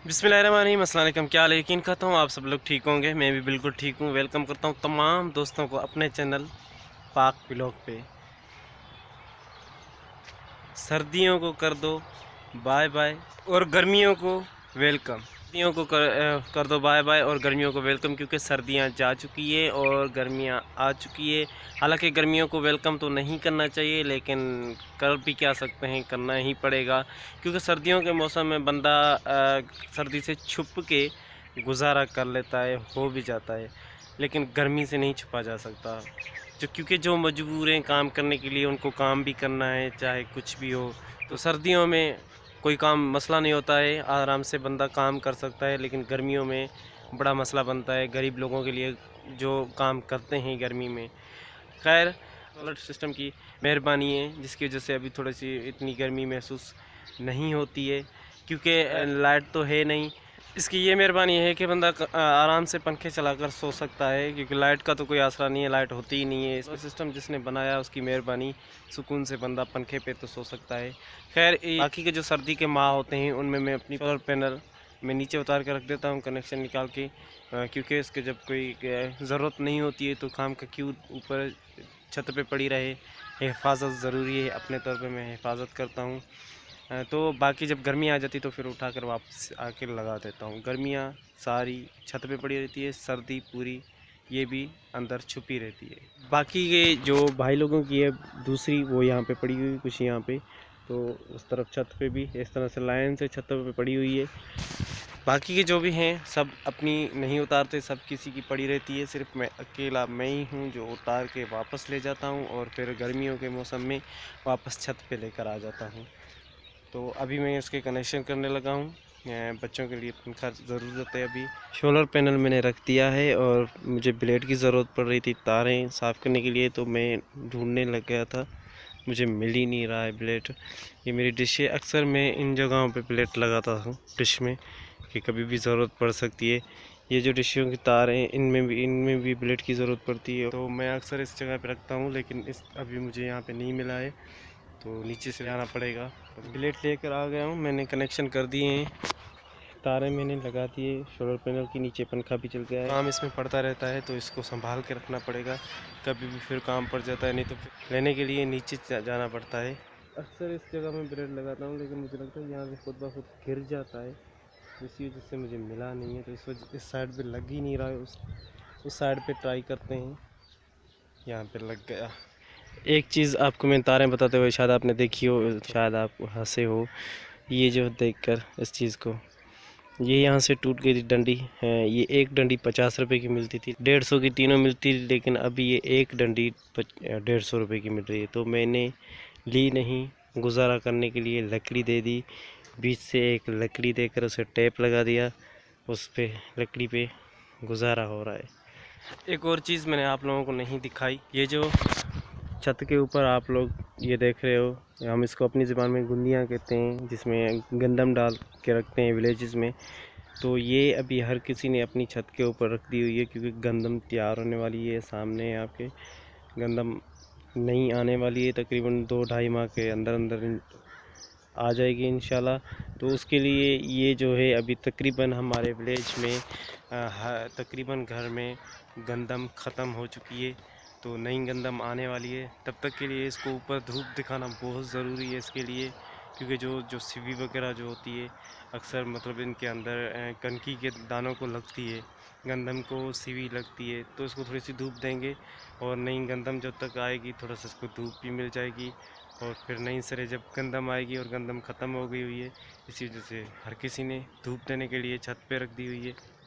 बिस्मिल्लाहिर्रहमानिर्रहीम, अस्सलाम वालेकुम। क्या हाल है? यकीन करता हूँ आप सब लोग ठीक होंगे। मैं भी बिल्कुल ठीक हूँ। वेलकम करता हूँ तमाम दोस्तों को अपने चैनल पाक व्लॉग पे। सर्दियों को कर दो बाय बाय और गर्मियों को वेलकम। सर्दियों को कर दो बाय बाय और गर्मियों को वेलकम, क्योंकि सर्दियां जा चुकी है और गर्मियां आ चुकी है। हालांकि गर्मियों को वेलकम तो नहीं करना चाहिए, लेकिन कर भी क्या सकते हैं, करना ही पड़ेगा। क्योंकि सर्दियों के मौसम में बंदा सर्दी से छुप के गुजारा कर लेता है, हो भी जाता है, लेकिन गर्मी से नहीं छुपा जा सकता। क्योंकि जो मजबूर हैं काम करने के लिए, उनको काम भी करना है चाहे कुछ भी हो। तो सर्दियों में कोई काम मसला नहीं होता है, आराम से बंदा काम कर सकता है। लेकिन गर्मियों में बड़ा मसला बनता है गरीब लोगों के लिए जो काम करते हैं गर्मी में। खैर, सोलर सिस्टम की मेहरबानी है जिसकी वजह से अभी थोड़ी सी इतनी गर्मी महसूस नहीं होती है, क्योंकि लाइट तो है नहीं। इसकी ये मेहरबानी है कि बंदा आराम से पंखे चलाकर सो सकता है, क्योंकि लाइट का तो कोई आसरा नहीं है, लाइट होती ही नहीं है। इस सिस्टम जिसने बनाया उसकी मेहरबानी, सुकून से बंदा पंखे पे तो सो सकता है। खैर, बाकी के जो सर्दी के माह होते हैं उनमें मैं अपनी सोलर पैनल मैं नीचे उतार कर रख देता हूँ कनेक्शन निकाल के, क्योंकि इसके जब कोई ज़रूरत नहीं होती है तो काम का क्यों ऊपर छत पे पड़ी रहे। हिफाजत ज़रूरी है, अपने तौर पे मैं हिफाजत करता हूँ। तो बाकी जब गर्मी आ जाती तो फिर उठाकर वापस आके लगा देता हूँ। गर्मियाँ सारी छत पे पड़ी रहती है, सर्दी पूरी ये भी अंदर छुपी रहती है। बाकी ये जो भाई लोगों की है दूसरी, वो यहाँ पे पड़ी हुई कुछ यहाँ पे, तो उस तरफ छत पे भी इस तरह से लाइन से छत पे पड़ी हुई है। बाकी के जो भी हैं सब अपनी नहीं उतारते, सब किसी की पड़ी रहती है। सिर्फ मैं अकेला मैं ही हूँ जो उतार के वापस ले जाता हूँ और फिर गर्मियों के मौसम में वापस छत पे लेकर आ जाता हूँ। तो अभी मैं इसके कनेक्शन करने लगा हूँ। बच्चों के लिए पंखा ज़रूरत है। अभी सोलर पैनल मैंने रख दिया है और मुझे ब्लेड की ज़रूरत पड़ रही थी तारें साफ़ करने के लिए, तो मैं ढूंढने लग गया था, मुझे मिल ही नहीं रहा है ब्लेड। ये मेरी डिश है, अक्सर मैं इन जगहों पे ब्लेड लगाता हूँ डिश में कि कभी भी ज़रूरत पड़ सकती है। ये जो डिशों की तार हैं इनमें भी ब्लेड की ज़रूरत पड़ती है, तो मैं अक्सर इस जगह पे रखता हूँ, लेकिन अभी मुझे यहाँ पे नहीं मिला है तो नीचे से जाना पड़ेगा। तो ब्लेड लेकर आ गया हूँ, मैंने कनेक्शन कर दिए हैं, तारें मैंने लगा दिए, सोलर पैनल के नीचे पंखा भी चल गया है। काम इसमें पड़ता रहता है तो इसको संभाल के रखना पड़ेगा, कभी भी फिर काम पड़ जाता है, नहीं तो फिर लेने के लिए नीचे जाना पड़ता है। अक्सर इस जगह में ब्लेड लगाता हूँ, लेकिन मुझे लगता है यहाँ से खुद ब खुद गिर जाता है, इसी वजह से मुझे मिला नहीं है। तो इस साइड पर लग ही नहीं रहा है, उस साइड पर ट्राई करते हैं। यहाँ पर लग गया। एक चीज़ आपको मैं तारें बताते हुए शायद आपने देखी हो, शायद आप हंसे हो ये जो देखकर इस चीज़ को। ये यहाँ से टूट गई थी डंडी है। ये एक डंडी 50 रुपये की मिलती थी, 150 की तीनों मिलती थी, लेकिन अभी ये एक डंडी 150 रुपये की मिल रही है। तो मैंने ली नहीं, गुजारा करने के लिए लकड़ी दे दी, बीच से एक लकड़ी देकर उसे टेप लगा दिया, उस पर लकड़ी पे गुजारा हो रहा है। एक और चीज़ मैंने आप लोगों को नहीं दिखाई, ये जो छत के ऊपर आप लोग ये देख रहे हो, हम इसको अपनी ज़बान में गुंदियाँ कहते हैं, जिसमें गंदम डाल के रखते हैं विलेजेस में। तो ये अभी हर किसी ने अपनी छत के ऊपर रख दी हुई है, क्योंकि गंदम तैयार होने वाली है। सामने आपके गंदम नहीं आने वाली है, तकरीबन 2-2.5 माह के अंदर आ जाएगी इंशाल्लाह। तो उसके लिए ये जो है अभी तकरीबन हमारे विलेज में तकरीबन घर में गंदम ख़त्म हो चुकी है, तो नई गंदम आने वाली है। तब तक के लिए इसको ऊपर धूप दिखाना बहुत ज़रूरी है इसके लिए, क्योंकि जो सिवी वगैरह जो होती है अक्सर मतलब इनके अंदर कनकी के दानों को लगती है, गंदम को सिवी लगती है, तो इसको थोड़ी सी धूप देंगे और नई गंदम जब तक आएगी थोड़ा सा इसको धूप भी मिल जाएगी। और फिर नई सिरे जब गंदम आएगी, और गंदम ख़त्म हो गई हुई है, इसी वजह से हर किसी ने धूप देने के लिए छत पे रख दी हुई है।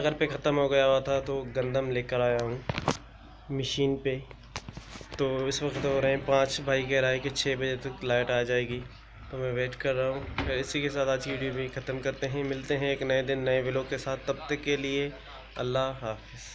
घर पे ख़त्म हो गया हुआ था तो गंदम लेकर आया हूँ मशीन पे। तो इस वक्त हो रहे हैं 5, भाई कह रहा है कि 6 बजे तक लाइट आ जाएगी, तो मैं वेट कर रहा हूँ। फिर इसी के साथ आज की वीडियो भी ख़त्म करते हैं। मिलते हैं एक नए दिन नए व्लॉग के साथ, तब तक के लिए अल्लाह हाफ़िज़।